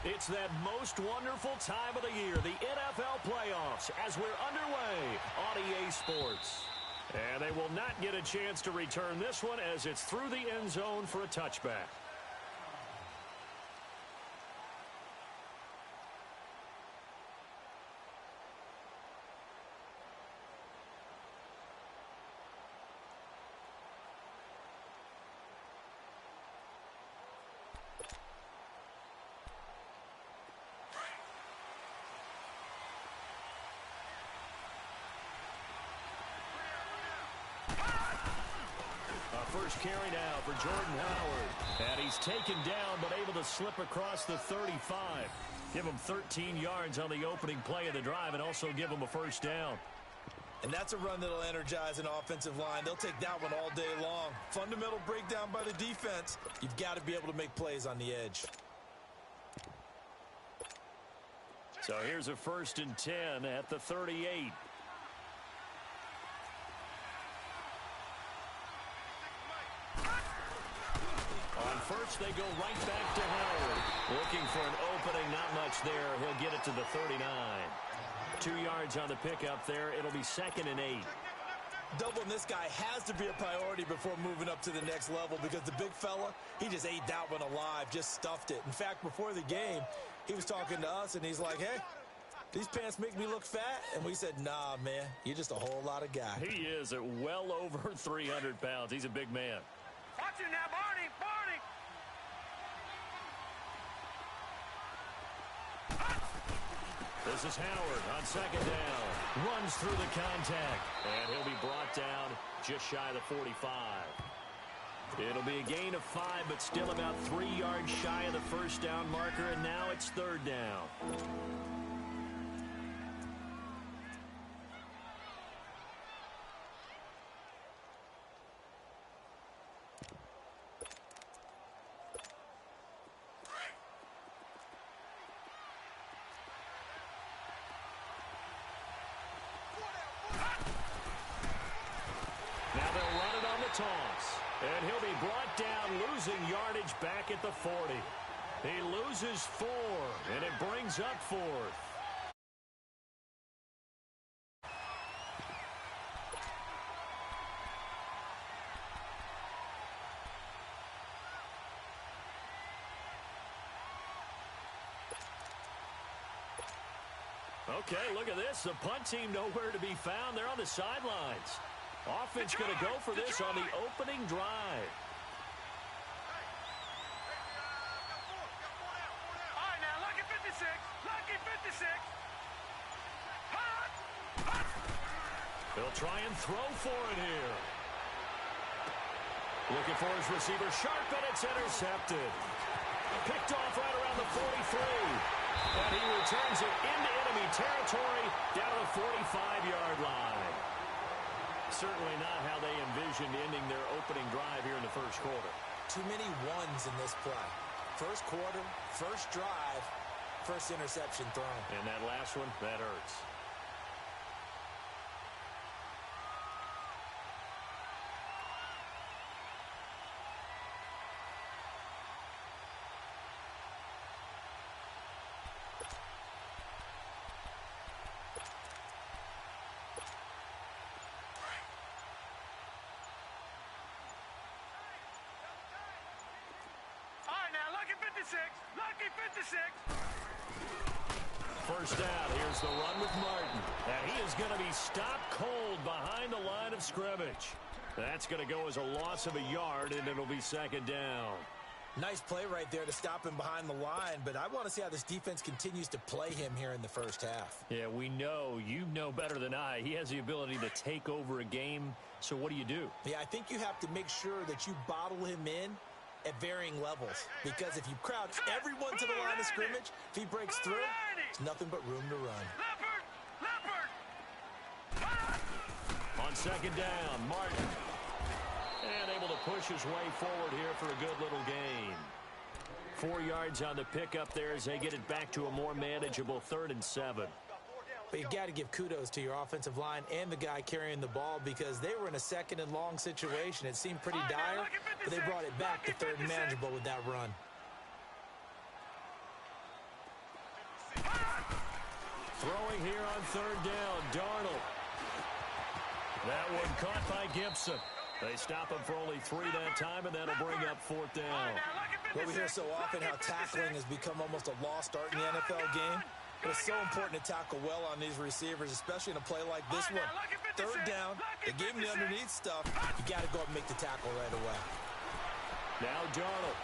It's that most wonderful time of the year, the NFL playoffs, as we're underway on EA Sports. And they will not get a chance to return this one as it's through the end zone for a touchback. First carry now for Jordan Howard. And he's taken down but able to slip across the 35. Give him 13 yards on the opening play of the drive and also give him a first down. And that's a run that'll energize an offensive line. They'll take that one all day long. Fundamental breakdown by the defense. You've got to be able to make plays on the edge. So here's a 1st and 10 at the 38. First, they go right back to Howard. Looking for an opening, not much there. He'll get it to the 39. 2 yards on the pickup there. It'll be 2nd and 8. Doubling this guy has to be a priority before moving up to the next level because the big fella, he just ate that one alive, just stuffed it. In fact, before the game, he was talking to us, and he's like, hey, these pants make me look fat. And we said, nah, man, you're just a whole lot of guy. He is at well over 300 pounds. He's a big man. Watch it now, Barney, Barney. This is Howard on 2nd down. Runs through the contact. And he'll be brought down just shy of the 45. It'll be a gain of 5, but still about 3 yards shy of the first down marker. And now it's 3rd down. Toss. And he'll be brought down, losing yardage back at the 40. He loses 4, and it brings up 4th. Okay, look at this. The punt team nowhere to be found. They're on the sidelines. Offense going to go for this on the opening drive. All right, now, lucky 56. Lucky 56. He'll try and throw for it here. Looking for his receiver. Sharp, and it's intercepted. Picked off right around the 43. And he returns it into enemy territory down to the 45-yard line. Certainly not how they envisioned ending their opening drive here in the first quarter. Too many ones in this play. First quarter, first drive, first interception thrown. And that last one, that hurts. Lucky 56. First down. Here's the run with Martin. And he is going to be stopped cold behind the line of scrimmage. That's going to go as a loss of a yard, and it'll be 2nd down. Nice play right there to stop him behind the line, but I want to see how this defense continues to play him here in the first half. Yeah, we know. You know better than I. He has the ability to take over a game, so what do? Yeah, I think you have to make sure that you bottle him in at varying levels, because if you crowd everyone to the line of scrimmage, if he breaks through, it's nothing but room to run. Leopard. On 2nd down, Martin. And able to push his way forward here for a good little gain. 4 yards on the pickup there as they get it back to a more manageable 3rd and 7. But you got to give kudos to your offensive line and the guy carrying the ball, because they were in a 2nd and long situation. It seemed pretty dire, but they brought it back to 3rd and manageable with that run. Throwing here on third down, Darnold. That one caught by Gibson. They stop him for only 3 that time, and that'll bring up fourth down. Well, we hear so often how tackling has become almost a lost art in the NFL game. But it's so important to tackle well on these receivers, especially in a play like this one. Third down, they gave him the underneath stuff. You got to go up and make the tackle right away. Now Darnold.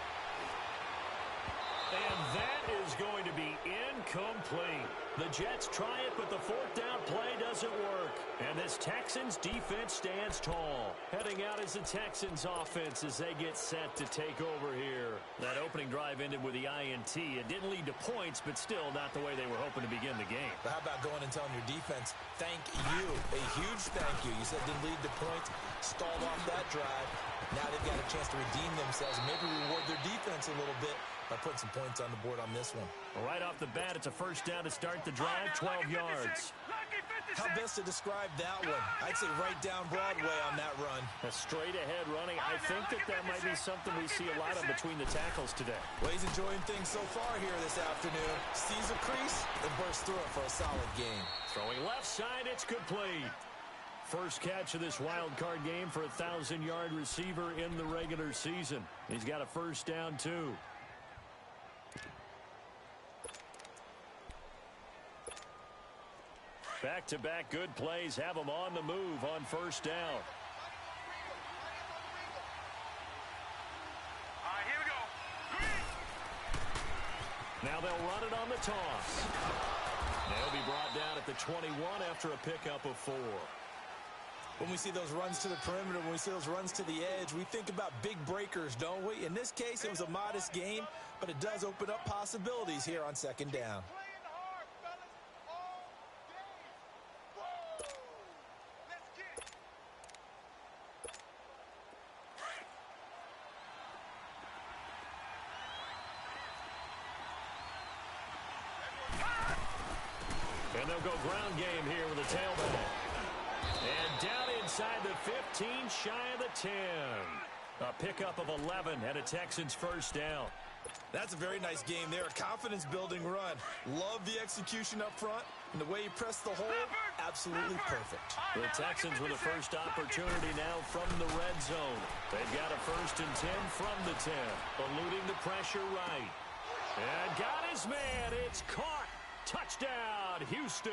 And that is going to be incomplete. The Jets try it, but the fourth down play doesn't work. And this Texans defense stands tall. Heading out is the Texans offense as they get set to take over here. That opening drive ended with the INT. It didn't lead to points, but still not the way they were hoping to begin the game. But how about going and telling your defense, thank you, a huge thank you. You said it didn't lead to points, stalled off that drive. Now they've got a chance to redeem themselves and maybe reward their defense a little bit by putting some points on the board on this one. Right off the bat, it's a first down to start the drive, 12 yards. How best to describe that one? I'd say right down Broadway on that run. A straight-ahead running. I think that might be something we see a lot of between the tackles today. Well, he's enjoying things so far here this afternoon. Sees a crease and bursts through it for a solid game. Throwing left side, it's complete. First catch of this wild card game for a 1,000-yard receiver in the regular season. He's got a first down, too. Back-to-back good plays have him on the move on first down. All right, here we go. Now they'll run it on the toss. They'll be brought down at the 21 after a pickup of 4. When we see those runs to the perimeter, when we see those runs to the edge, we think about big breakers, don't we? In this case, it was a modest game, but it does open up possibilities here on second down. And they'll go ground game here with a tailback. And down inside the 15, shy of the 10. A pickup of 11 and a Texans first down. That's a very nice game there. A confidence-building run. Love the execution up front. And the way he pressed the hole, absolutely perfect. The Texans with the first opportunity now from the red zone. They've got a 1st and 10 from the 10. Eluding the pressure right. And got his man. It's caught. Touchdown, Houston.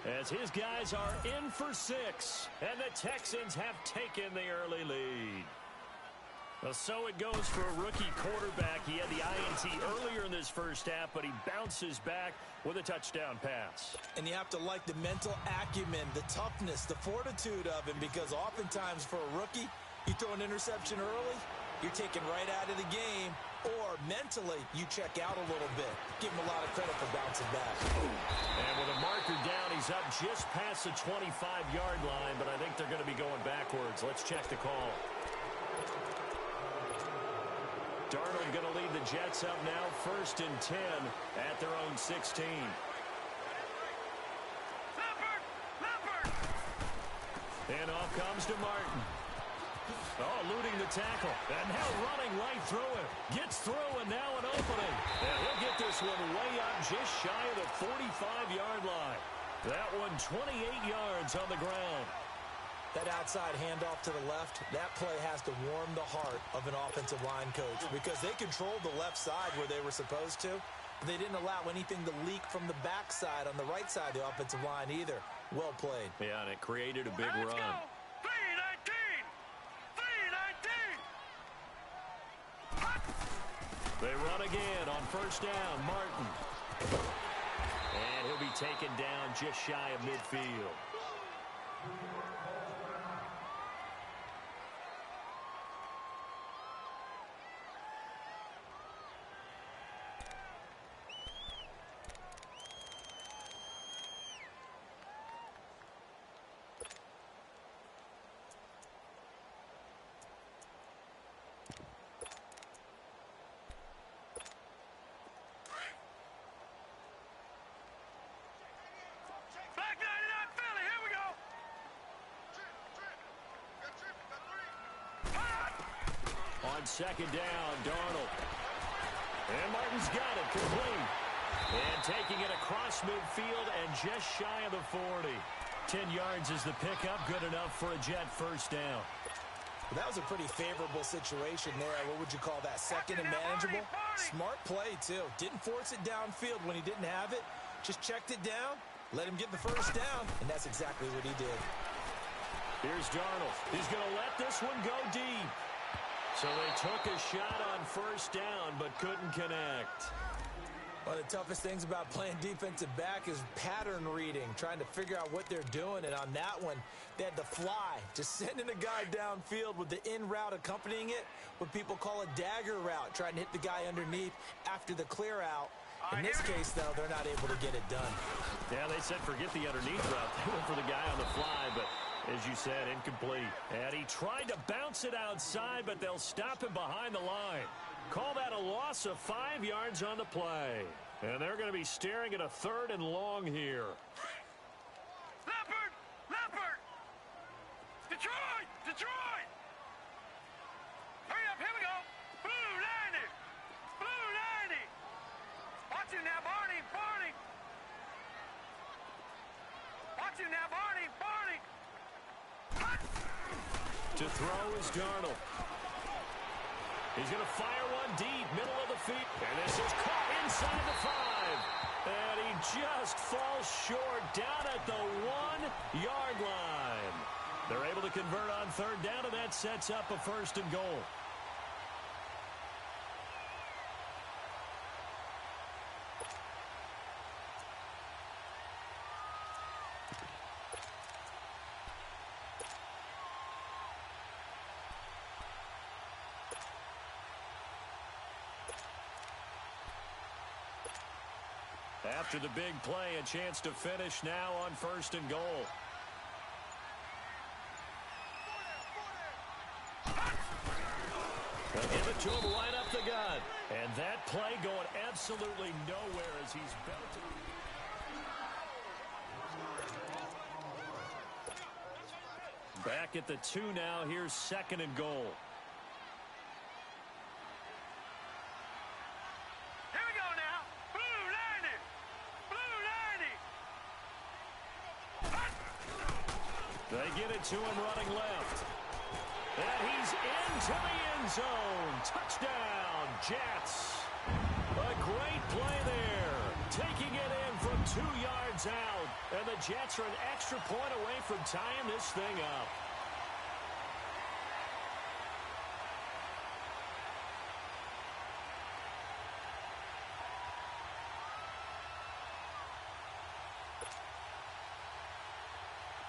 As his guys are in for 6. And the Texans have taken the early lead. Well, so it goes for a rookie quarterback. He had the INT earlier in this first half, but he bounces back with a touchdown pass. And you have to like the mental acumen, the toughness, the fortitude of him, because oftentimes for a rookie, you throw an interception early, you're taken right out of the game, or mentally you check out a little bit. Give him a lot of credit for bouncing back. And with a marker down, he's up just past the 25-yard line, but I think they're going to be going backwards. Let's check the call. Darnold going to lead the Jets up now, 1st and 10 at their own 16. And off comes to Martin. Oh, eluding the tackle. And now running right through him. Gets through, and now an opening. And he'll get this one way up just shy of the 45-yard line. That one 28 yards on the ground. That outside handoff to the left, that play has to warm the heart of an offensive line coach because they controlled the left side where they were supposed to. They didn't allow anything to leak from the backside on the right side of the offensive line either. Well played. Yeah, and it created a big Let's run. go. 3-19. They run again on first down. Martin. And he'll be taken down just shy of midfield. Back 99 Philly, here we go. On second down, Darnold. And Martin's got it complete. And taking it across midfield and just shy of the 40. 10 yards is the pickup. Good enough for a Jet first down. Well, that was a pretty favorable situation there. What would you call that? Second and manageable? Smart play, too. Didn't force it downfield when he didn't have it. Just checked it down, let him get the first down, and that's exactly what he did. Here's Darnold. He's going to let this one go deep. So they took a shot on first down, but couldn't connect. One of the toughest things about playing defensive back is pattern reading, trying to figure out what they're doing. And on that one, they had to fly, just sending a guy downfield with the in route accompanying it, what people call a dagger route, trying to hit the guy underneath after the clear out. In this case, though, they're not able to get it done. Yeah, they said forget the underneath route. They went for the guy on the fly, but as you said, incomplete. And he tried to bounce it outside, but they'll stop him behind the line. Call that a loss of 5 yards on the play. And they're going to be staring at a 3rd and long here. Leopard! Leopard! Detroit! Detroit! Hurry up, here we go! Blue 90! Blue 90! Watch him now, Barney! Barney! Watch him now, Barney! Barney! To throw is Darnold. He's going to fire one deep, middle of the field. And this is caught inside the 5. And he just falls short down at the 1-yard line. They're able to convert on 3rd down, and that sets up a 1st and goal. After the big play, a chance to finish now on 1st and goal. They'll give it to him right up the gut. And that play going absolutely nowhere as he's belted. Back at the 2 now. Here's 2nd and goal. They get it to him running left. And he's into the end zone. Touchdown, Jets. A great play there. Taking it in from 2 yards out. And the Jets are an extra point away from tying this thing up.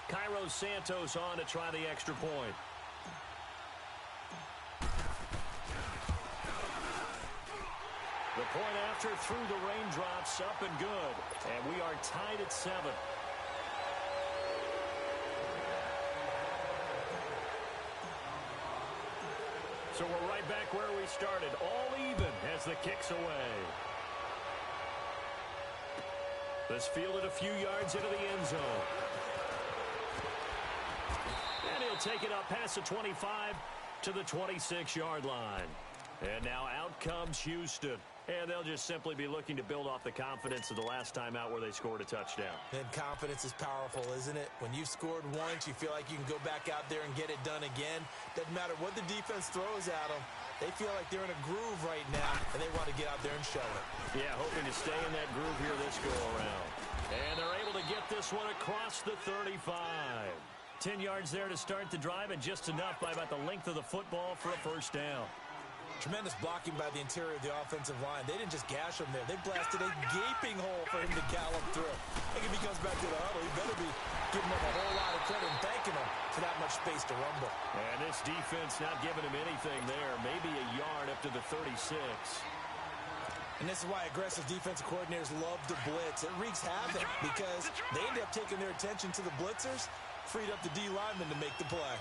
Cairo Santos on to try the extra point. The point after through the raindrops, up and good. And we are tied at 7. So we're right back where we started, all even as the kick's away. This fielded a few yards into the end zone. And he'll take it up past the 25 to the 26-yard line. And now out comes Houston. And they'll just simply be looking to build off the confidence of the last time out where they scored a touchdown. And confidence is powerful, isn't it? When you've scored once, you feel like you can go back out there and get it done again. Doesn't matter what the defense throws at them. They feel like they're in a groove right now, and they want to get out there and show it. Yeah, hoping to stay in that groove here this go-around. And they're able to get this one across the 35. 10 yards there to start the drive, and just enough by about the length of the football for a first down. Tremendous blocking by the interior of the offensive line. They didn't just gash him there. They blasted a gaping hole for him to gallop through. I think if he comes back to the huddle, he better be giving him a whole lot of credit and thanking him for that much space to rumble. And this defense not giving him anything there. Maybe a yard up to the 36. And this is why aggressive defensive coordinators love to blitz. It wreaks havoc because they end up taking their attention to the blitzers, freed up the D lineman to make the play.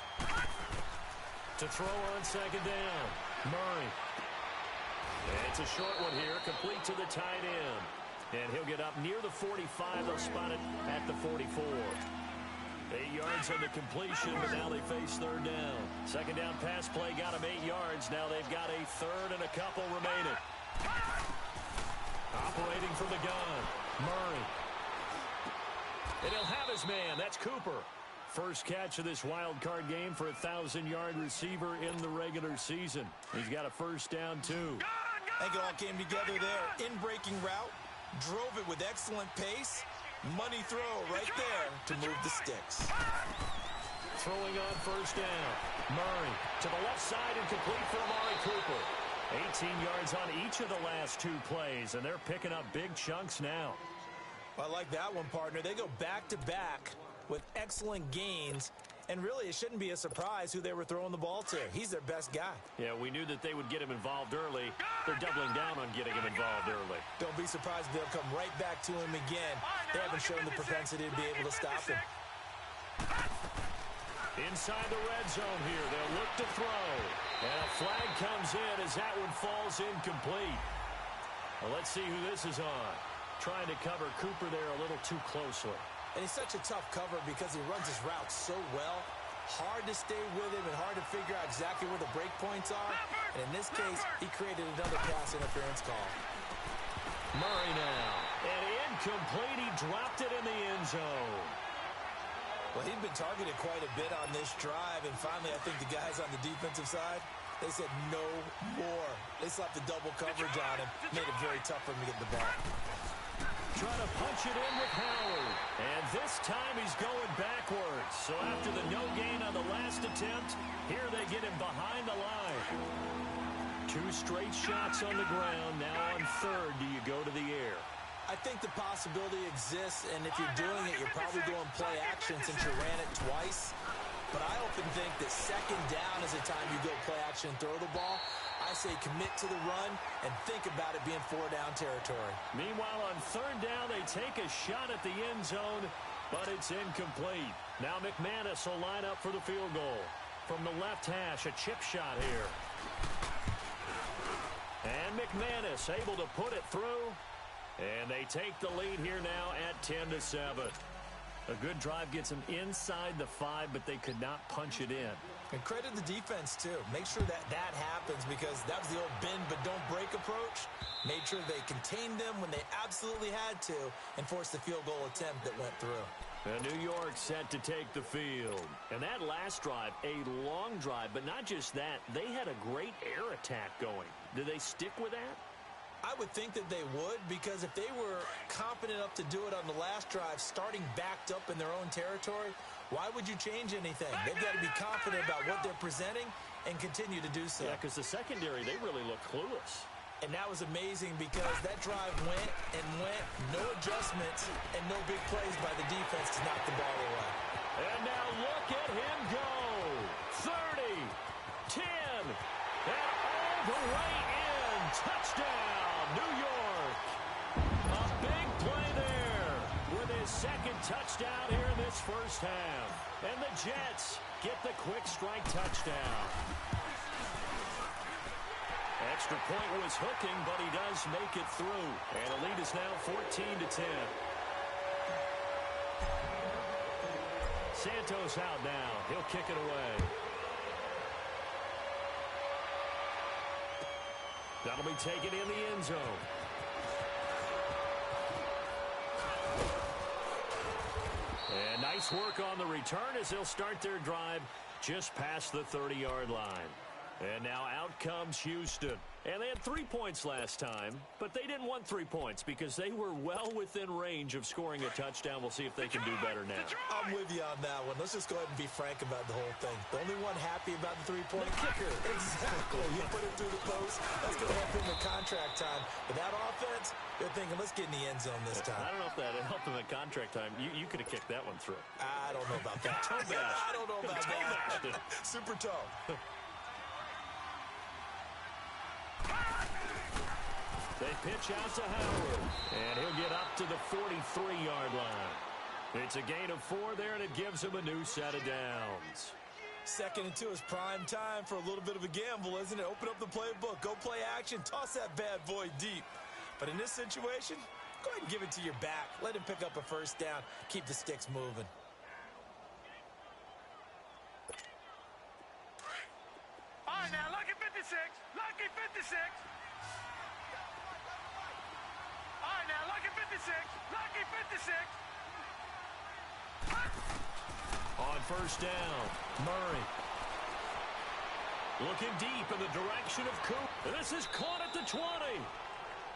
To throw on second down, Murray. And it's a short one here, complete to the tight end. And he'll get up near the 45. They'll spot it at the 44. 8 yards on the completion, but now they face third down. Second down pass play got them 8 yards. Now they've got a third and a couple remaining. Operating from the gun, Murray. And he'll have his man. That's Cooper. First catch of this wild card game for a 1,000-yard receiver in the regular season. He's got a first down, too. I think it all came together there. In-breaking route, drove it with excellent pace. Money throw right there to move the sticks. Throwing on first down. Murray to the left side and complete for Amari Cooper. 18 yards on each of the last 2 plays, and they're picking up big chunks now. I like that one, partner. They go back-to-back with excellent gains, and really it shouldn't be a surprise who they were throwing the ball to. He's their best guy. Yeah, we knew that they would get him involved early. They're doubling down on getting him involved early. Don't be surprised if they'll come right back to him again. They haven't shown the propensity to be able to stop him. Inside the red zone here, they'll look to throw. And a flag comes in as that one falls incomplete. Well, let's see who this is on. Trying to cover Cooper there a little too closely. And he's such a tough cover because he runs his route so well. Hard to stay with him and hard to figure out exactly where the break points are. And in this case, he created another pass interference call. Murray now. And incomplete. He dropped it in the end zone. Well, he'd been targeted quite a bit on this drive. And finally, I think the guys on the defensive side, they said no more. They slapped the double coverage on him. Made it very tough for him to get the ball. Trying to punch it in with Howard. And this time he's going backwards. So after the no gain on the last attempt, here they get him behind the line. 2 straight shots on the ground. Now on third, do you go to the air? I think the possibility exists, and if you're doing it, you're probably going play action since you ran it twice. But I often think that second down is the time you go play action and throw the ball. I say commit to the run and think about it being 4-down territory. Meanwhile, on third down, they take a shot at the end zone, but it's incomplete. Now McManus will line up for the field goal. From the left hash, a chip shot here. And McManus able to put it through. And they take the lead here now at 10-7. A good drive gets them inside the 5, but they could not punch it in. And credit the defense, too. Make sure that happens because that was the old bend but don't break approach. Made sure they contained them when they absolutely had to and forced the field goal attempt that went through. And New York set to take the field. And that last drive, a long drive, but not just that. They had a great air attack going. Do they stick with that? I would think that they would, because if they were confident enough to do it on the last drive, starting backed up in their own territory, why would you change anything? They've got to be confident about what they're presenting and continue to do so. Yeah, because the secondary, they really look clueless. And that was amazing because that drive went and went, no adjustments, and no big plays by the defense to knock the ball away. And now look at him go. 30, 10, and all the way in. Touchdown. New York. A big play there with his second touchdown here in this first half. And the Jets get the quick strike touchdown. Extra point was hooking, but he does make it through. And the lead is now 14-10. Santos out now. He'll kick it away. That'll be taken in the end zone. And nice work on the return as they'll start their drive just past the 30-yard line. And now out comes Houston. And they had 3 points last time, but they didn't want 3 points because they were well within range of scoring a touchdown. We'll see if they can do better now. I'm with you on that one. Let's just go ahead and be frank about the whole thing. The only one happy about the three-point kicker. Exactly. You put it through the post. That's going to help him in contract time. But that offense, they're thinking, let's get in the end zone this time. I don't know if that helped him at contract time. You could have kicked that one through. I don't know about that. I don't know about that. Super toe. They pitch out to Howard, and he'll get up to the 43-yard line. It's a gain of 4 there, and it gives him a new set of downs. 2nd and 2 is prime time for a little bit of a gamble, isn't it? Open up the playbook, go play action, toss that bad boy deep. But in this situation, go ahead and give it to your back. Let him pick up a first down, keep the sticks moving. All right, now, lucky 56. Lucky 56. 56. Lucky 56. On first down, Murray. Looking deep in the direction of Coop. This is caught at the 20.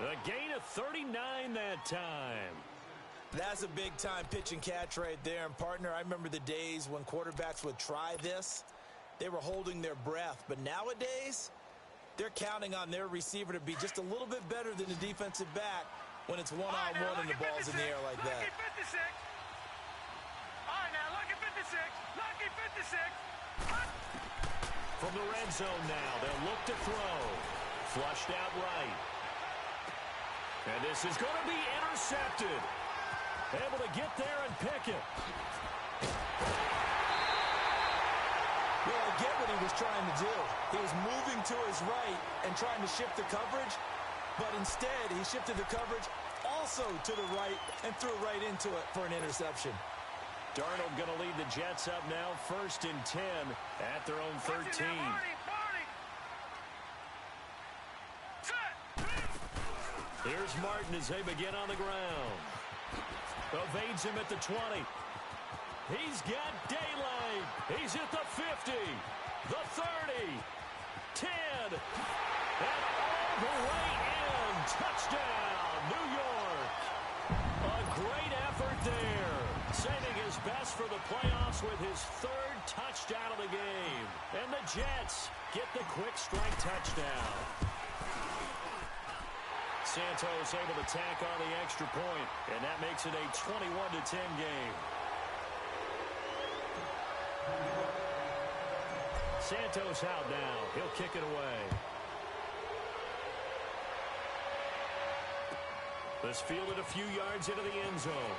A gain of 39 that time. That's a big-time pitch and catch right there. And, partner, I remember the days when quarterbacks would try this. They were holding their breath. But nowadays, they're counting on their receiver to be just a little bit better than the defensive back when it's one-on-one and the ball's in the air like that. Lucky 56. All right, now, lucky 56. Lucky 56. From the red zone now, they'll look to throw. Flushed out right. And this is going to be intercepted. Able to get there and pick it. Well, I get what he was trying to do. He was moving to his right and trying to shift the coverage, but instead he shifted the coverage also to the right and threw right into it for an interception. Darnold going to lead the Jets up now, 1st and 10 at their own 13. Here's Martin as they begin on the ground. Evades him at the 20. He's got daylight. He's at the 50, the 30, 10, and all the way in. Touchdown, New York. A great effort there. Saving his best for the playoffs with his 3rd touchdown of the game. And the Jets get the quick strike touchdown. Santos able to tack on the extra point, and that makes it a 21-10 game. Santos out now. He'll kick it away. This fielded a few yards into the end zone.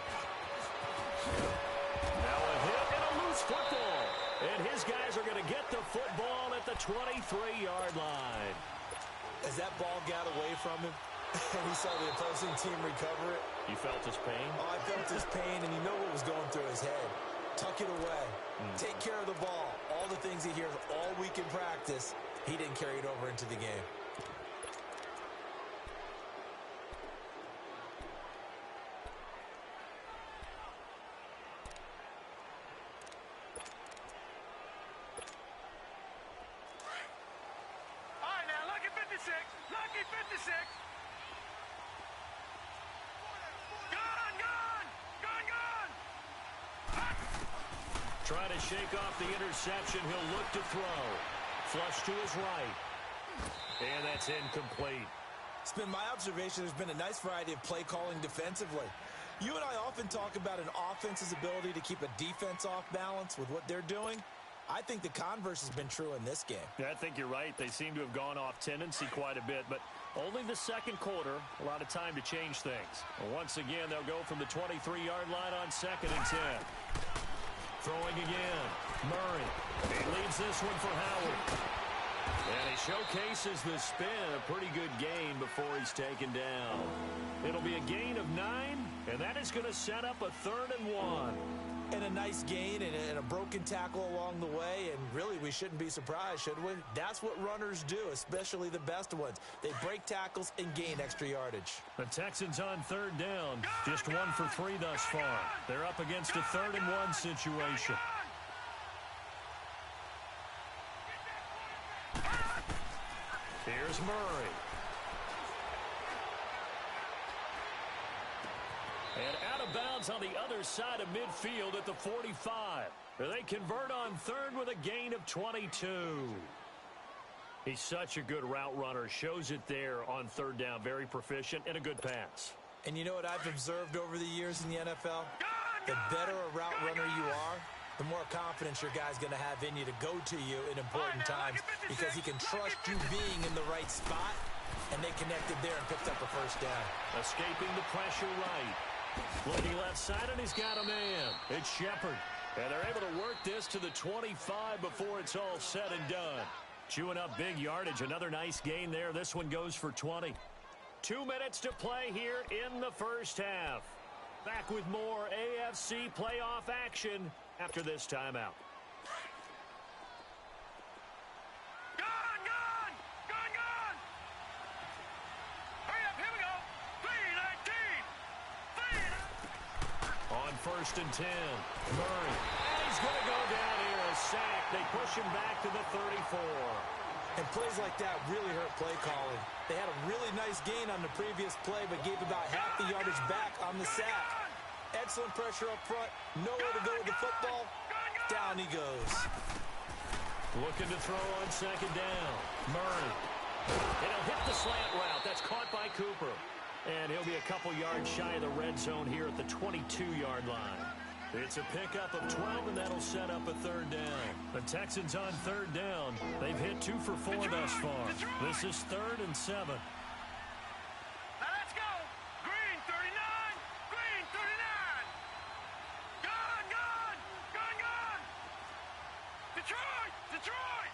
Now a hit and a loose football. And his guys are going to get the football at the 23-yard line. As that ball got away from him, and he saw the opposing team recover it. You felt his pain? Oh, I felt his pain, and you know what was going through his head. Tuck it away. Take care of the ball. All the things he hears all week in practice, he didn't carry it over into the game. All right, now, lucky 56. Lucky 56. Trying to shake off the interception. He'll look to throw. Flush to his right. And that's incomplete. It's been my observation there's been a nice variety of play calling defensively. You and I often talk about an offense's ability to keep a defense off balance with what they're doing. I think the converse has been true in this game. Yeah, I think you're right. They seem to have gone off tendency quite a bit, but only the second quarter, a lot of time to change things. Once again, they'll go from the 23-yard line on 2nd and 10. Throwing again. Murray. He leads this one for Howard. And he showcases the spin. A pretty good gain before he's taken down. It'll be a gain of 9, and that is going to set up a 3rd and 1. And a nice gain and a broken tackle along the way. And really, we shouldn't be surprised, should we? That's what runners do, especially the best ones. They break tackles and gain extra yardage. The Texans on 3rd down. Just 1 for 3 thus far. They're up against a 3rd and 1 situation. Here's Murray. And out of bounds on the other side of midfield at the 45. They convert on 3rd with a gain of 22. He's such a good route runner. Shows it there on 3rd down. Very proficient and a good pass. And you know what I've observed over the years in the NFL? The better a route runner you are, the more confidence your guy's going to have in you to go to you in important times because he can trust you being in the right spot, and they connected there and picked up a 1st down. Escaping the pressure right. Looking left side, and he's got a man. It's Shepard. And they're able to work this to the 25 before it's all said and done. Chewing up big yardage. Another nice gain there. This one goes for 20. 2 minutes to play here in the first half. Back with more AFC playoff action after this timeout. Gone! Gone! Gone! Gone! Hurry up, here we go! 3:19! on 1st and 10. Murray. And he's going to go down here. A sack. They push him back to the 34. And plays like that really hurt play calling. They had a really nice gain on the previous play, but gave about half the yardage back on the sack. Excellent pressure up front. Nowhere to go with the football. Down he goes. Looking to throw on 2nd down. Murray. And he'll hit the slant route. That's caught by Cooper. And he'll be a couple yards shy of the red zone here at the 22-yard line. It's a pickup of 12, and that'll set up a 3rd down. The Texans on 3rd down. They've hit 2 for 4 thus far. This is 3rd and 7. Now let's go. Green 39. Green 39. Gone, gone. Gone, gone. Detroit. Detroit.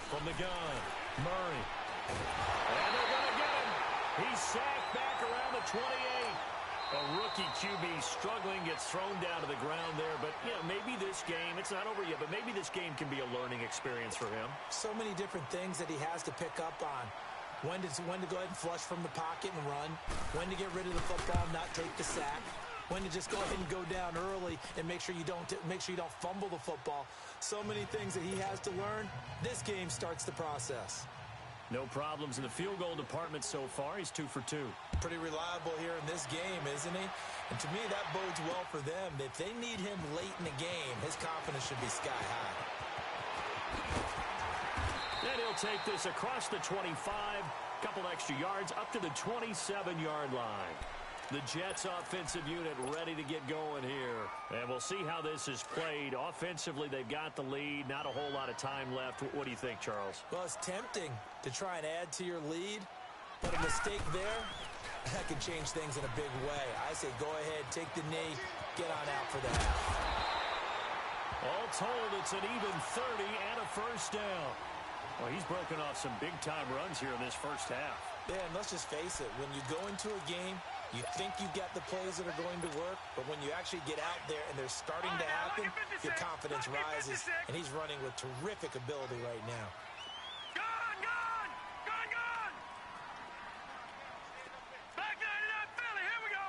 From the gun, Murray. And they're going to get him. He's sacked back around the 28. A rookie QB struggling, gets thrown down to the ground there. But, you know, maybe this game, it's not over yet, but maybe this game can be a learning experience for him. So many different things that he has to pick up on. When to go ahead and flush from the pocket and run. When to get rid of the football and not take the sack. When to just go ahead and go down early and make sure you don't fumble the football. So many things that he has to learn. This game starts the process. No problems in the field goal department so far. He's 2 for 2. Pretty reliable here in this game, isn't he? And to me, that bodes well for them. If they need him late in the game, his confidence should be sky high. And he'll take this across the 25, couple extra yards, up to the 27-yard line. The Jets offensive unit ready to get going here. And we'll see how this is played. Offensively, they've got the lead. Not a whole lot of time left. What do you think, Charles? Well, it's tempting to try and add to your lead, but a mistake there, that could change things in a big way. I say go ahead, take the knee, get on out for the half. All told, it's an even 30 and a 1st down. Well, he's broken off some big-time runs here in this first half. Yeah, and let's just face it. When you go into a game, you think you've got the plays that are going to work, but when you actually get out there and they're starting to happen, your confidence rises, and he's running with terrific ability right now. Gone, gone. Gone, gone. Back 99 Philly. Here we go.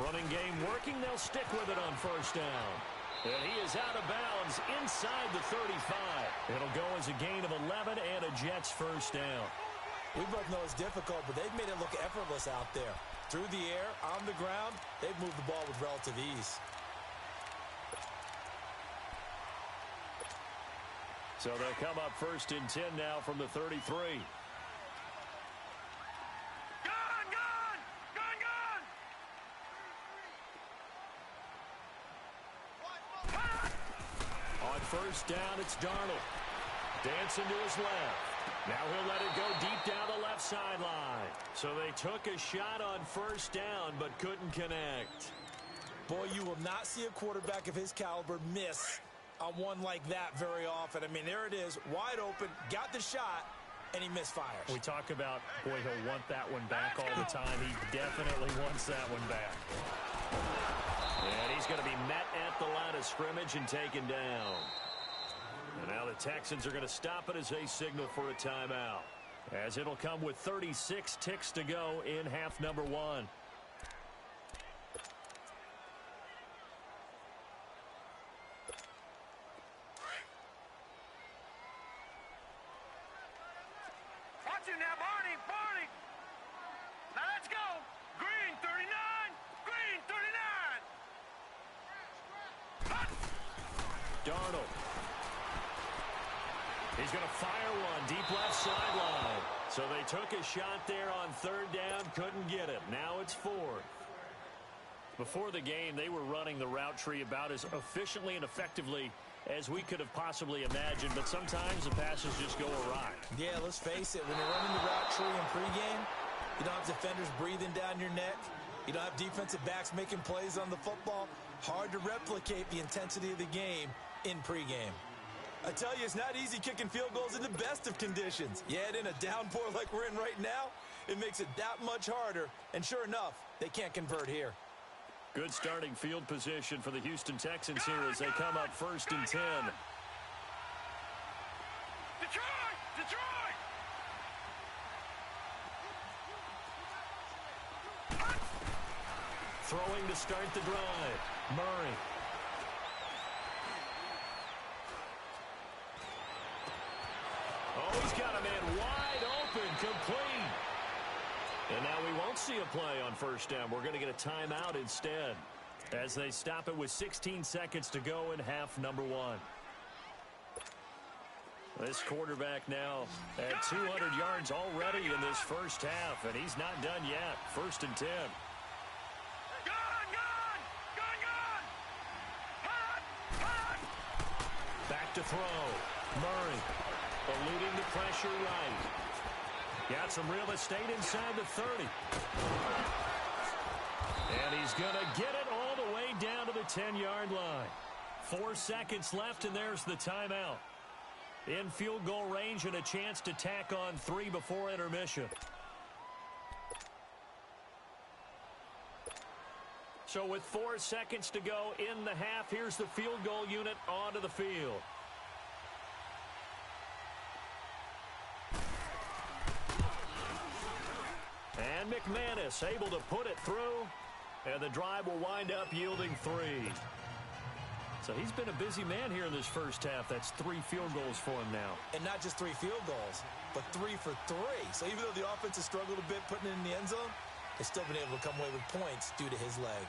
Running game working. They'll stick with it on 1st down. And he is out of bounds inside the 35. It'll go as a gain of 11 and a Jets 1st down. We both know it's difficult, but they've made it look effortless out there. Through the air, on the ground, they've moved the ball with relative ease. So they'll come up 1st and 10 now from the 33. On 1st down, it's Darnold. Dancing to his left. Now he'll let it go deep down the left sideline. So they took a shot on 1st down, but couldn't connect. Boy, you will not see a quarterback of his caliber miss on one like that very often. I mean, there it is, wide open, got the shot, and he misfires. We talk about, boy, he'll want that one back all the time. He definitely wants that one back. And he's going to be met at the line of scrimmage and taken down. And now the Texans are going to stop it as they signal for a timeout, as it'll come with 36 ticks to go in half number 1. Watch it now, Barney. Barney. Now let's go. Green 39. Green 39. Darnold. He's going to fire one deep left sideline. So they took a shot there on 3rd down, couldn't get it. Now it's 4th. Before the game, they were running the route tree about as efficiently and effectively as we could have possibly imagined, but sometimes the passes just go awry. Yeah, let's face it, when you're running the route tree in pregame, you don't have defenders breathing down your neck. You don't have defensive backs making plays on the football. Hard to replicate the intensity of the game in pregame. I tell you, it's not easy kicking field goals in the best of conditions. Yet in a downpour like we're in right now, it makes it that much harder. And sure enough, they can't convert here. Good starting field position for the Houston Texans here as they come up 1st and 10. Detroit! Detroit! throwing to start the drive. Murray. Oh, he's got a man wide open, complete. And now we won't see a play on first down. We're going to get a timeout instead as they stop it with 16 seconds to go in half number one. This quarterback now at 200 yards already in this first half, and he's not done yet. 1st and 10. Back to throw. Murray eluding the pressure right. Got some real estate inside the 30. And he's going to get it all the way down to the 10-yard line. 4 seconds left, and there's the timeout. In field goal range and a chance to tack on 3 before intermission. So with 4 seconds to go in the half, here's the field goal unit onto the field. And McManus able to put it through, and the drive will wind up yielding 3. So he's been a busy man here in this first half. That's 3 field goals for him now. And not just 3 field goals, but 3 for 3. So even though the offense has struggled a bit putting it in the end zone, they've still been able to come away with points due to his leg.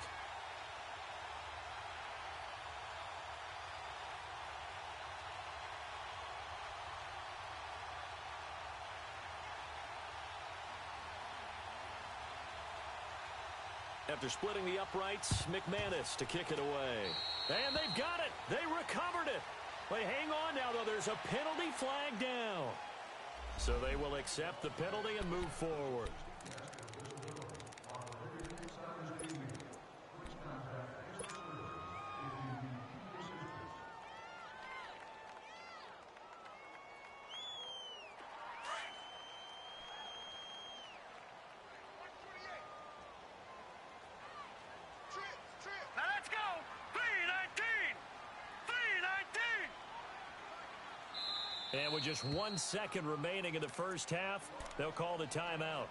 After splitting the uprights, McManus to kick it away. And they've got it. They recovered it. They hang on now, though. There's a penalty flag down. So they will accept the penalty and move forward. And with just 1 second remaining in the first half, they'll call the timeout.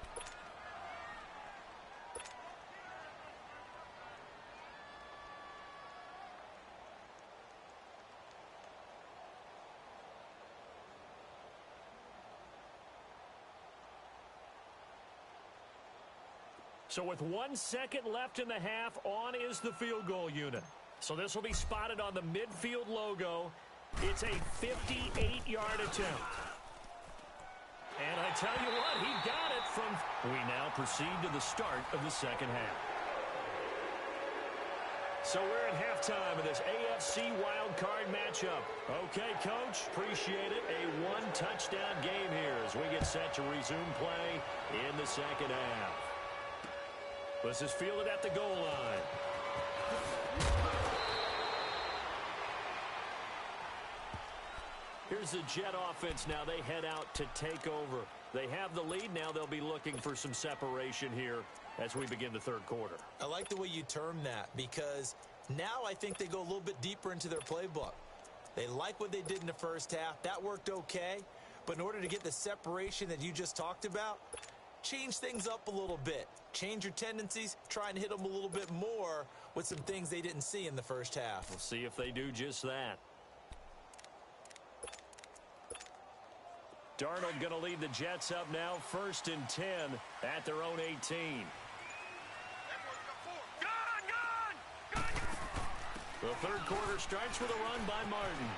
So with 1 second left in the half, on is the field goal unit. So this will be spotted on the midfield logo. It's a 58-yard attempt. And I tell you what, he got it from... We now proceed to the start of the second half. So we're at halftime of this AFC wildcard matchup. Okay, Coach, appreciate it. A one-touchdown game here as we get set to resume play in the second half. This is fielded at the goal line. Here's the Jet offense now. They head out to take over. They have the lead now. They'll be looking for some separation here as we begin the third quarter. I like the way you term that because now I think they go a little bit deeper into their playbook. They like what they did in the first half. That worked okay. But in order to get the separation that you just talked about, change things up a little bit. Change your tendencies. Try and hit them a little bit more with some things they didn't see in the first half. We'll see if they do just that. Darnold going to lead the Jets up now, 1st and 10 at their own 18. The third quarter starts with a run by Martin.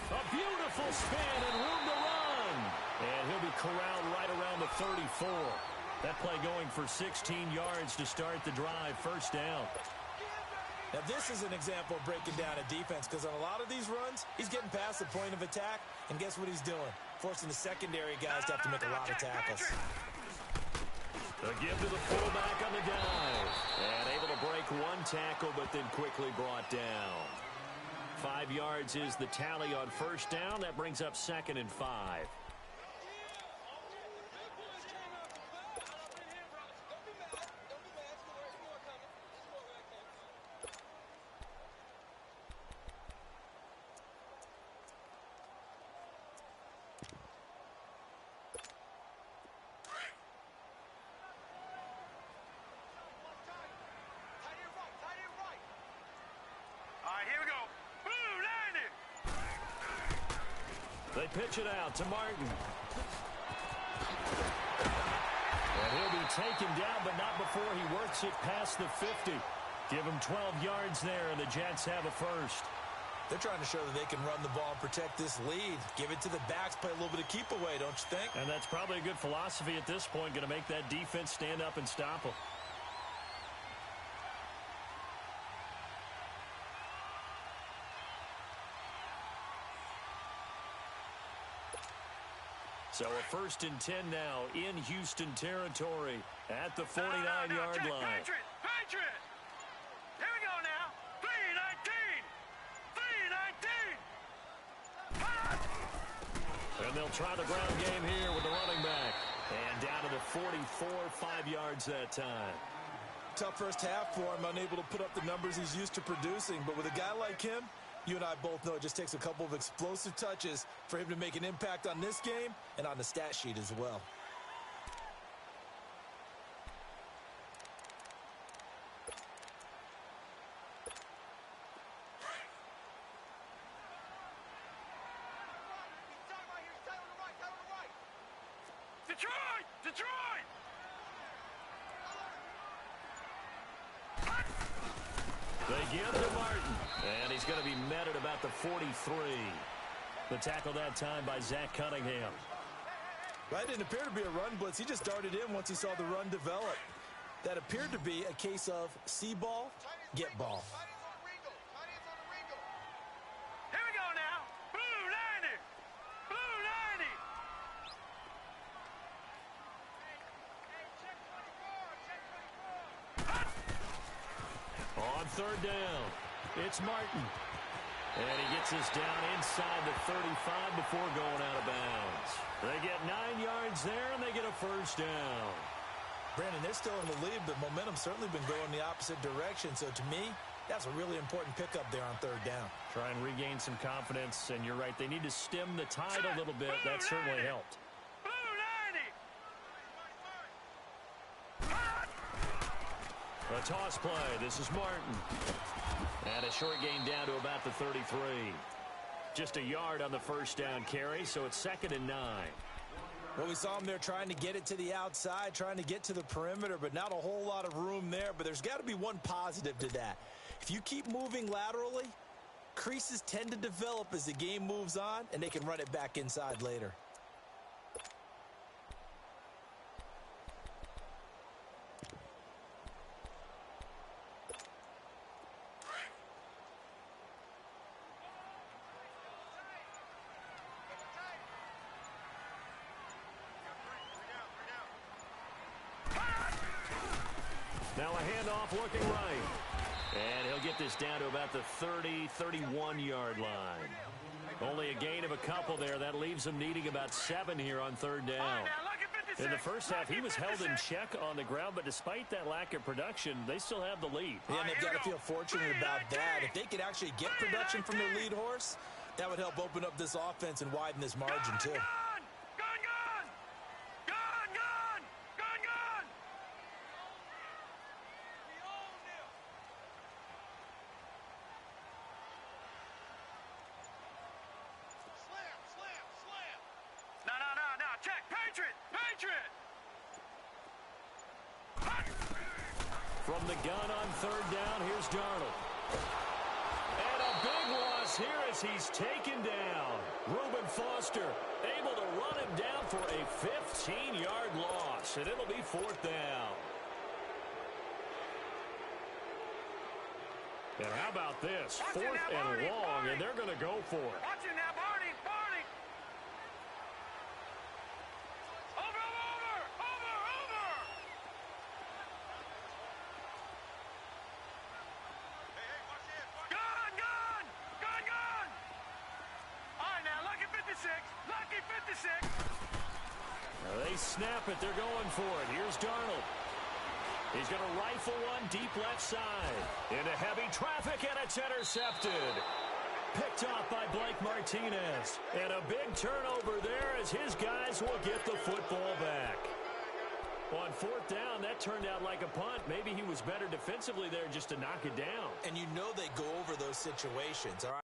A beautiful spin and room to run. And he'll be corralled right around the 34. That play going for 16 yards to start the drive, 1st down. Now, this is an example of breaking down a defense because on a lot of these runs, he's getting past the point of attack, and guess what he's doing? Forcing the secondary guys to have to make a lot of tackles. The give to the fullback on the dive. And able to break 1 tackle, but then quickly brought down. 5 yards is the tally on 1st down. That brings up 2nd and 5. They pitch it out to Martin. And he'll be taken down, but not before he works it past the 50. Give him 12 yards there, and the Jets have a first. They're trying to show that they can run the ball and protect this lead. Give it to the backs, play a little bit of keep away, don't you think? And that's probably a good philosophy at this point, going to make that defense stand up and stop them. So a 1st and 10 now in Houston territory at the 49-yard line. Patriot! Here we go now. 3-19. And they'll try the ground game here with the running back. And down to the 44, 5 yards that time. Tough first half for him, unable to put up the numbers he's used to producing. But with a guy like him, you and I both know it just takes a couple of explosive touches for him to make an impact on this game and on the stat sheet as well. Detroit! They give to Martin, and he's going to be met at about the 43. The tackle that time by Zach Cunningham. That didn't appear to be a run blitz. He just darted in once he saw the run develop. That appeared to be a case of see ball, get ball. Here we go now. Blue 90. Blue 90. On 3rd down, it's Martin. And he gets us down inside the 35 before going out of bounds. They get 9 yards there, and they get a 1st down. Brandon, they're still in the lead, but momentum's certainly been going the opposite direction. So to me, that's a really important pickup there on 3rd down. Try and regain some confidence, and you're right. They need to stem the tide a little bit. That certainly helped. Blue 90. A toss play. This is Martin. And a short gain down to about the 33. Just a yard on the 1st down carry, so it's 2nd and 9. Well, we saw him there trying to get it to the outside, trying to get to the perimeter, but not a whole lot of room there. But there's got to be one positive to that. If you keep moving laterally, creases tend to develop as the game moves on, and they can run it back inside later. Now a handoff looking right. And he'll get this down to about the 30, 31-yard line. Only a gain of a couple there. That leaves him needing about 7 here on 3rd down. In the first half, he was held in check on the ground, but despite that lack of production, they still have the lead. Yeah, and they've got to feel fortunate about that. If they could actually get production from their lead horse, that would help open up this offense and widen this margin, too. Check, Patriot! From the gun on 3rd down, here's Darnold. And a big loss here as he's taken down. Reuben Foster able to run him down for a 15-yard loss, and it'll be 4th down. And how about this? 4th and long, and they're going to go for it. Watch it now, Barney! Lucky 56. Now they snap it. They're going for it. Here's Darnold. He's going to rifle one deep left side. Into heavy traffic, and it's intercepted. Picked off by Blake Martinez. And a big turnover there as his guys will get the football back. On 4th down, that turned out like a punt. Maybe he was better defensively there just to knock it down. And you know they go over those situations, all right?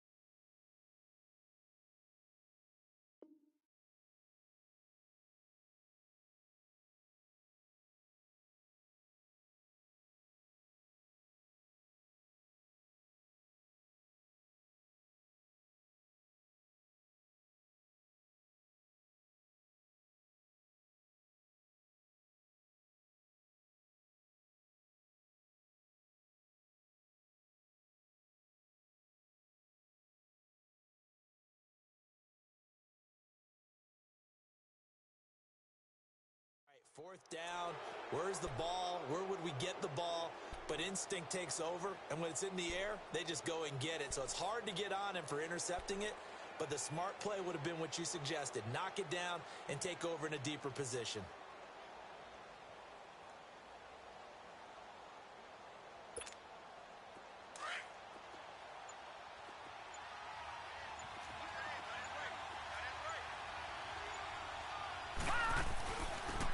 Fourth down, where's the ball? Where would we get the ball? But instinct takes over, and when it's in the air, they just go and get it. So it's hard to get on him for intercepting it, but the smart play would have been what you suggested. Knock it down and take over in a deeper position.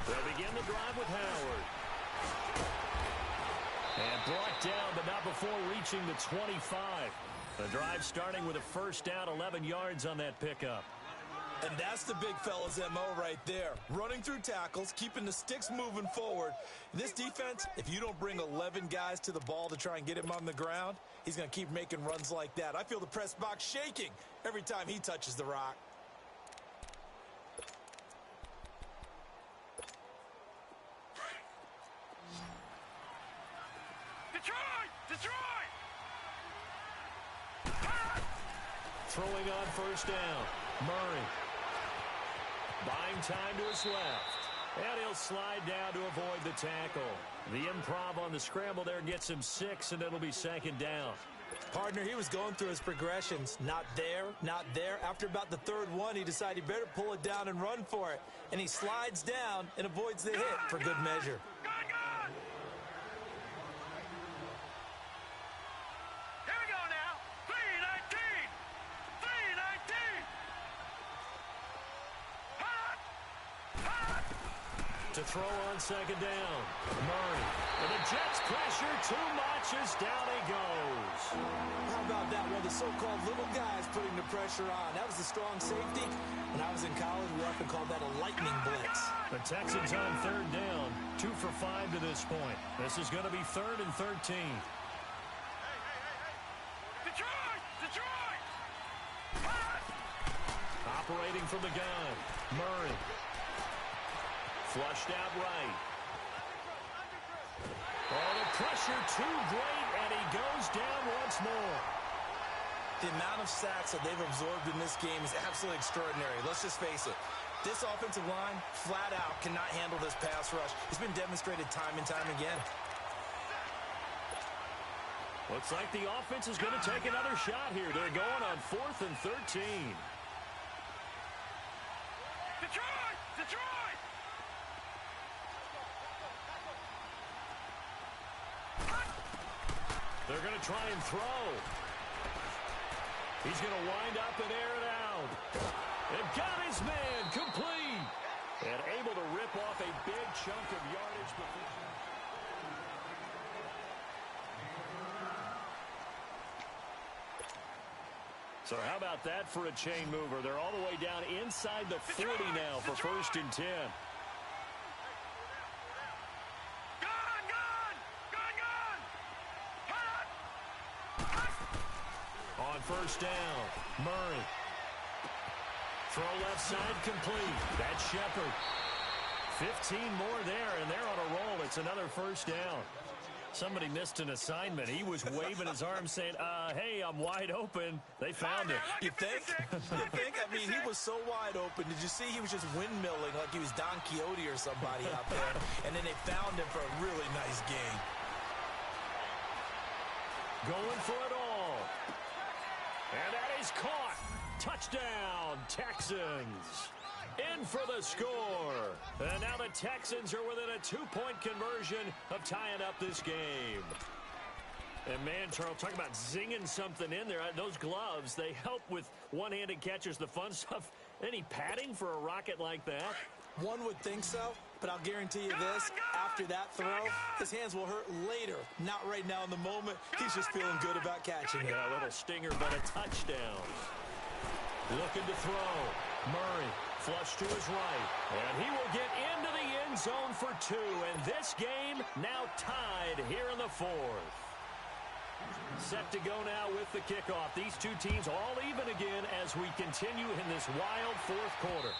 They'll begin the drive with Howard. And brought down, but not before reaching the 25. The drive starting with a first down, 11 yards on that pickup. And that's the big fella's MO right there. Running through tackles, keeping the sticks moving forward. This defense, if you don't bring 11 guys to the ball to try and get him on the ground, he's going to keep making runs like that. I feel the press box shaking every time he touches the rock. Detroit! Throwing on first down. Murray. Buying time to his left. And he'll slide down to avoid the tackle. The improv on the scramble there gets him 6, and it'll be second down. Partner, he was going through his progressions. Not there, not there. After about the third one, he decided he better pull it down and run for it. And he slides down and avoids the hit for good measure. To throw on second down. Murray. And the Jets pressure too much as down he goes. How about that? One of the so-called little guys putting the pressure on. That was a strong safety. When I was in college, we often called that a lightning blitz. The Texans on third down. 2 for 5 to this point. This is going to be 3rd and 13. Detroit! Operating from the gun. Murray. Flushed out right. Oh, the pressure too great, and he goes down once more. The amount of sacks that they've absorbed in this game is absolutely extraordinary. Let's just face it. This offensive line, flat out, cannot handle this pass rush. It's been demonstrated time and time again. Looks like the offense is going to take another shot here. They're going on 4th and 13. Detroit! They're going to try and throw. He's going to wind up and air it out. And got his man complete. And able to rip off a big chunk of yardage before. So how about that for a chain mover? They're all the way down inside the 40 now for 1st and 10. On first down, Murray. Throw left side complete. That's Shepard. 15 more there, and they're on a roll. It's another first down. Somebody missed an assignment. He was waving his arm saying, hey, I'm wide open. They found it. You think? You think? I mean, he was so wide open. Did you see he was just windmilling like he was Don Quixote or somebody out there? And then they found him for a really nice game. Going for it all. And that is caught. Touchdown, Texans. In for the score. And now the Texans are within a 2-point conversion of tying up this game. And man, Charles, talk about zinging something in there. Those gloves, they help with one-handed catches, the fun stuff. Any padding for a rocket like that? One would think so, but I'll guarantee you this. After that throw, his hands will hurt later. Not right now in the moment. He's just feeling good about catching it. Yeah, a little stinger, but a touchdown. Looking to throw. Murray. Flush to his right. And he will get into the end zone for 2. And this game now tied here in the 4th. Set to go now with the kickoff. These two teams all even again as we continue in this wild 4th quarter.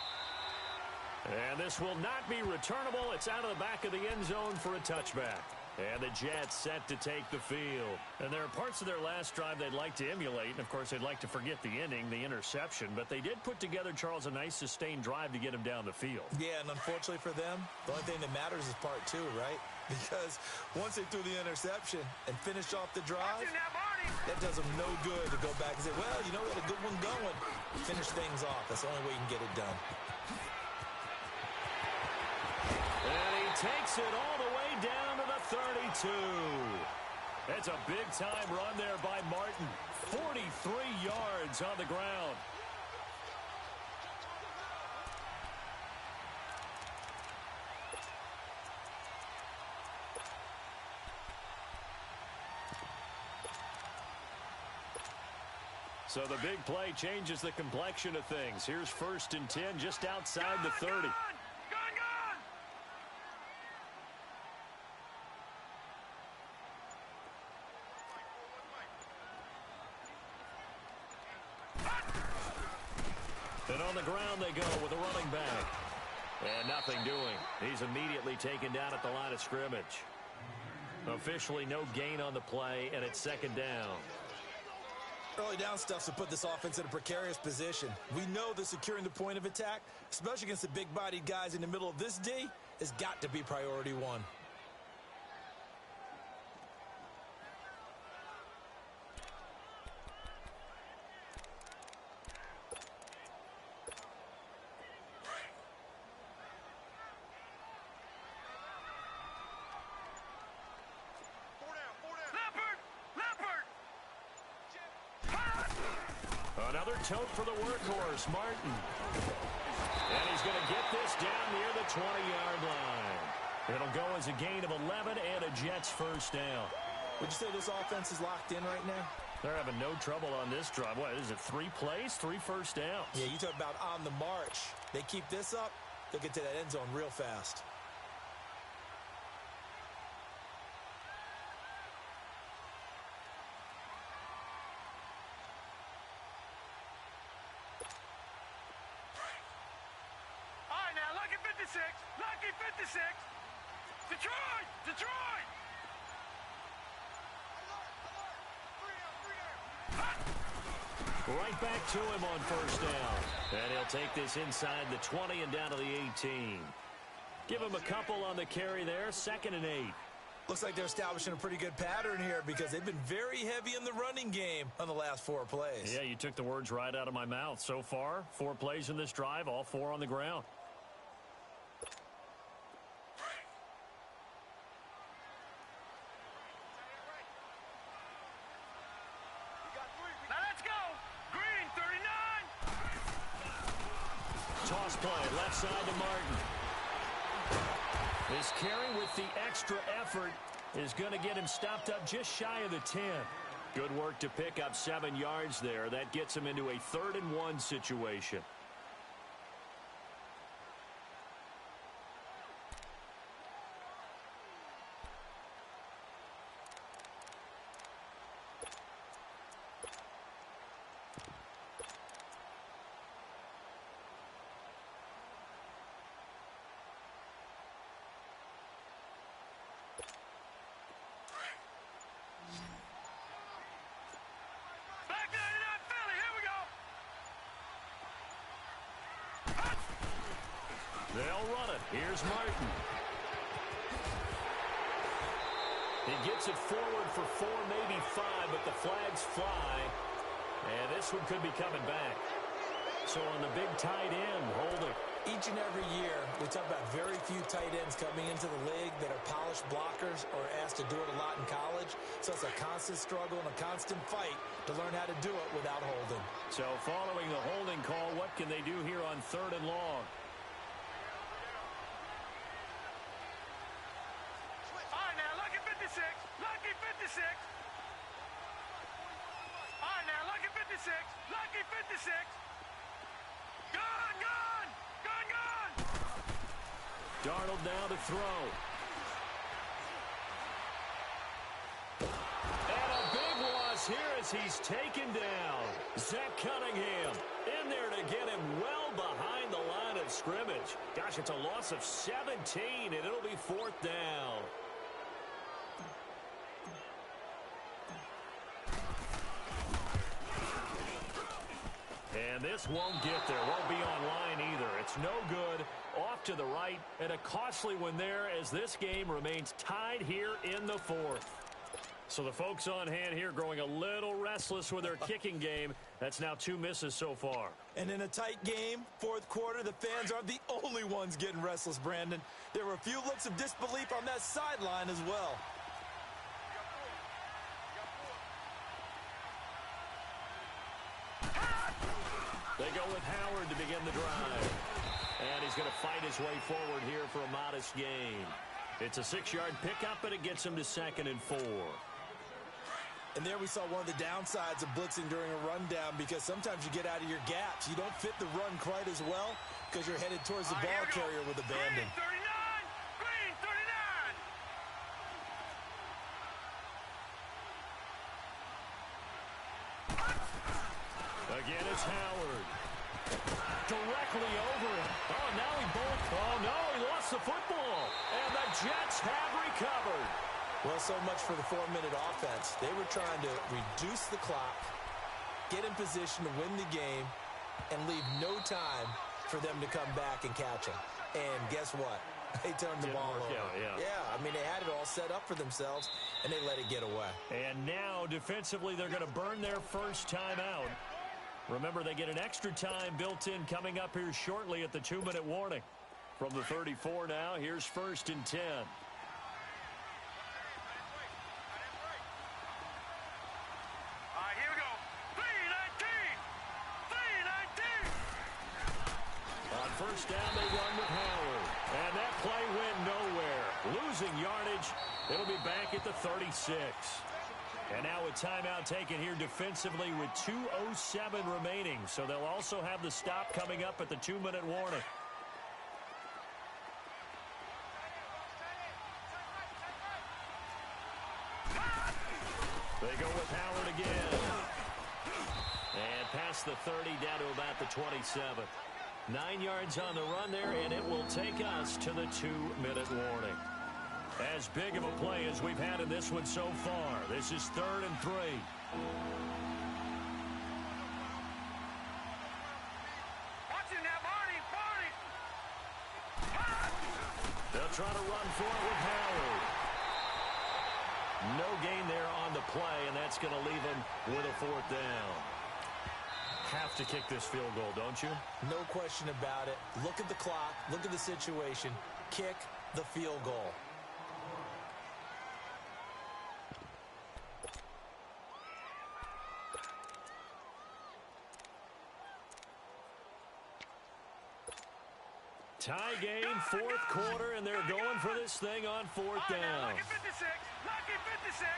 And this will not be returnable. It's out of the back of the end zone for a touchback. And the Jets set to take the field. And there are parts of their last drive they'd like to emulate. And, of course, they'd like to forget the inning, the interception. But they did put together, Charles, a nice sustained drive to get him down the field. Yeah, and unfortunately for them, the only thing that matters is part two, right? Because once they threw the interception and finished off the drive, that does them no good to go back and say, well, you know, we had a good one going. Finish things off. That's the only way you can get it done. And he takes it all the way down to the 32. That's a big-time run there by Martin. 43 yards on the ground. So the big play changes the complexion of things. Here's 1st and 10 just outside the 30. And on the ground they go with a running back. And nothing doing. He's immediately taken down at the line of scrimmage. Officially no gain on the play, and it's 2nd down. Early down stuff to put this offense in a precarious position. We know that securing the point of attack, especially against the big-bodied guys in the middle of this D, has got to be priority one. Another tote for the workhorse, Martin. And he's going to get this down near the 20-yard line. It'll go as a gain of 11 and a Jets 1st down. Would you say this offense is locked in right now? They're having no trouble on this drive. What is it, 3 plays, 3 first downs? Yeah, you talk about on the march. They keep this up, they'll get to that end zone real fast. Lucky 56. Detroit! Detroit! Right back to him on 1st down. And he'll take this inside the 20 and down to the 18. Give him a couple on the carry there. 2nd and 8. Looks like they're establishing a pretty good pattern here because they've been very heavy in the running game on the last 4 plays. Yeah, you took the words right out of my mouth. So far, 4 plays in this drive, all 4 on the ground. Toss play, left side to Martin. This carry with the extra effort is going to get him stopped up just shy of the 10. Good work to pick up 7 yards there. That gets him into a 3rd and 1 situation. They'll run it. Here's Martin. He gets it forward for 4, maybe 5, but the flags fly. And this one could be coming back. So on the big tight end, holding. Each and every year, we talk about very few tight ends coming into the league that are polished blockers or asked to do it a lot in college. So it's a constant struggle and a constant fight to learn how to do it without holding. So following the holding call, what can they do here on 3rd and long? Lucky 56. All right, now, lucky 56. Lucky 56. Gone, gone. Gone, gone. Darnold now to throw. And a big loss here as he's taken down. Zach Cunningham in there to get him well behind the line of scrimmage. Gosh, it's a loss of 17, and it'll be 4th down. And this won't get there. Won't be online either. It's no good. Off to the right. And a costly one there as this game remains tied here in the fourth. So the folks on hand here growing a little restless with their kicking game. That's now 2 misses so far. And in a tight game, fourth quarter, the fans aren't the only ones getting restless, Brandon. There were a few looks of disbelief on that sideline as well. They go with Howard to begin the drive. And he's going to fight his way forward here for a modest gain. It's a 6-yard pickup, and it gets him to 2nd and 4. And there we saw one of the downsides of blitzing during a rundown because sometimes you get out of your gaps. You don't fit the run quite as well because you're headed towards the ball carrier with abandon. Green 39. Again, it's Howard. Directly over him. Oh, now he bolted. Oh, no, he lost the football. And the Jets have recovered. Well, so much for the 4-minute offense. They were trying to reduce the clock, get in position to win the game, and leave no time for them to come back and catch them. And guess what? They turned the ball over. Yeah, I mean, they had it all set up for themselves, and they let it get away. And now, defensively, they're going to burn their first time out. Remember, they get an extra time built in coming up here shortly at the 2-minute warning. From the 34 now, here's 1st and 10. Here we go. 3-19. On first down, they run with Howard. And that play went nowhere. Losing yardage. It'll be back at the 36. And now a timeout taken here defensively with 2:07 remaining. So they'll also have the stop coming up at the 2-minute warning. They go with Howard again. And past the 30 down to about the 27. 9 yards on the run there, and it will take us to the 2-minute warning. As big of a play as we've had in this one so far. This is 3rd and 3. Watch him now, Barney. They'll try to run for it with Howard. No gain there on the play, and that's going to leave him with a 4th down. Have to kick this field goal, don't you? No question about it. Look at the clock. Look at the situation. Kick the field goal. Tie game, 4th quarter, and they're going for this thing on 4th down. Lucky 56. Lucky 56.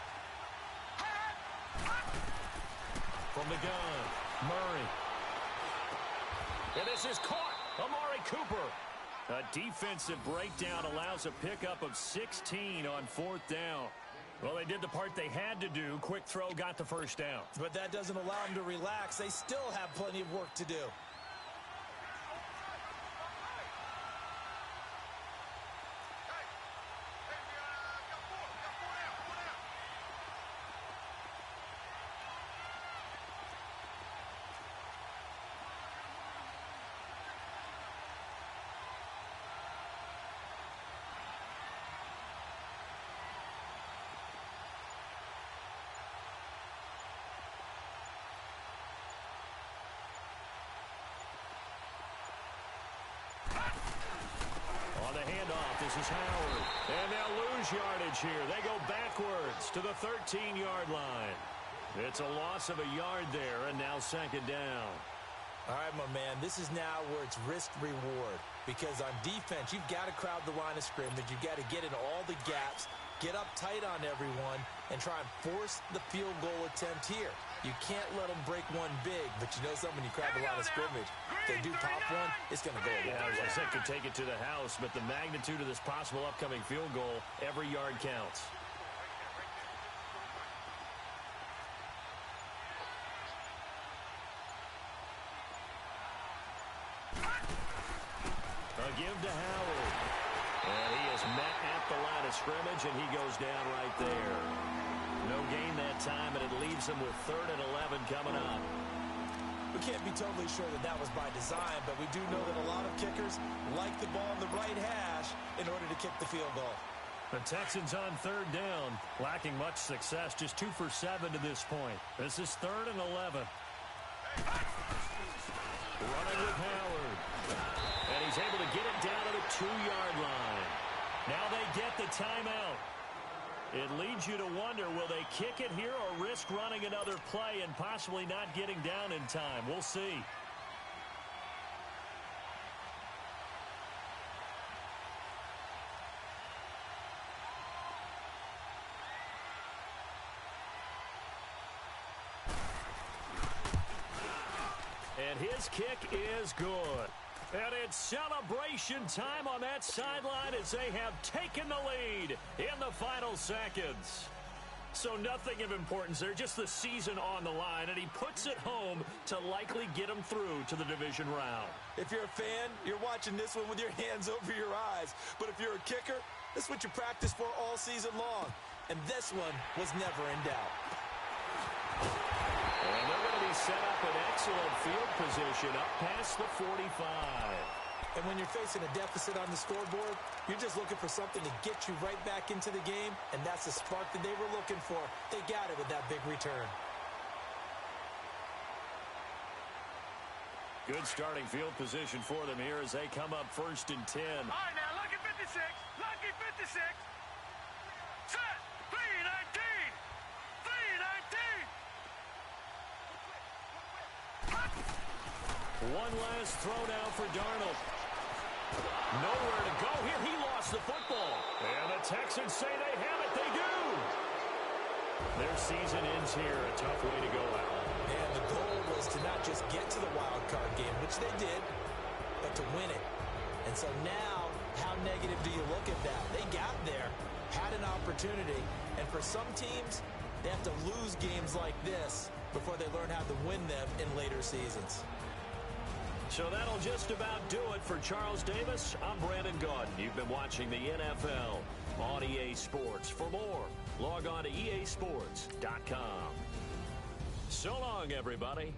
From the gun, Murray. And this is caught. Amari Cooper. A defensive breakdown allows a pickup of 16 on 4th down. Well, they did the part they had to do. Quick throw got the first down. But that doesn't allow them to relax. They still have plenty of work to do. On the handoff, this is Howard. And they'll lose yardage here. They go backwards to the 13-yard line. It's a loss of a yard there, and now 2nd down. All right, my man, this is now where it's risk-reward. Because on defense, you've got to crowd the line of scrimmage. You've got to get in all the gaps, get up tight on everyone, and try and force the field goal attempt here. You can't let them break one big, but you know something, when you crowd the line of scrimmage, if they do pop one, it's going to go away. Yeah, as I said, could take it to the house, but the magnitude of this possible upcoming field goal, every yard counts. A give to Howard. And he is met at the line of scrimmage, and he goes down right there. No gain that time, and it leaves him with 3rd and 11 coming up. We can't be totally sure that that was by design, but we do know that a lot of kickers like the ball on the right hash in order to kick the field goal. The Texans on third down, lacking much success, just 2 for 7 to this point. This is 3rd and 11. Running with Howard. And he's able to get it down to the 2-yard line. Now they get the timeout. It leads you to wonder, will they kick it here or risk running another play and possibly not getting down in time? We'll see. And his kick is good. And it's celebration time on that sideline as they have taken the lead in the final seconds. So nothing of importance there, just the season on the line, and he puts it home to likely get them through to the division round. If you're a fan, you're watching this one with your hands over your eyes. But if you're a kicker, this is what you practice for all season long. And this one was never in doubt. And they're going to be set up in excellent field position up past the 45. And when you're facing a deficit on the scoreboard, you're just looking for something to get you right back into the game, and that's the spark that they were looking for. They got it with that big return. Good starting field position for them here as they come up 1st and 10. All right, now, lucky 56. Lucky 56. Set. 319. 319. One last throw now for Darnold. Nowhere to go here. He lost the football. And the Texans say they have it. They do. Their season ends here. A tough way to go out. And the goal was to not just get to the wild card game, which they did, but to win it. And so now, how negative do you look at that? They got there, had an opportunity, and for some teams, they have to lose games like this before they learn how to win them in later seasons. So that'll just about do it for Charles Davis. I'm Brandon Gaudin. You've been watching the NFL on EA Sports. For more, log on to easports.com. So long, everybody.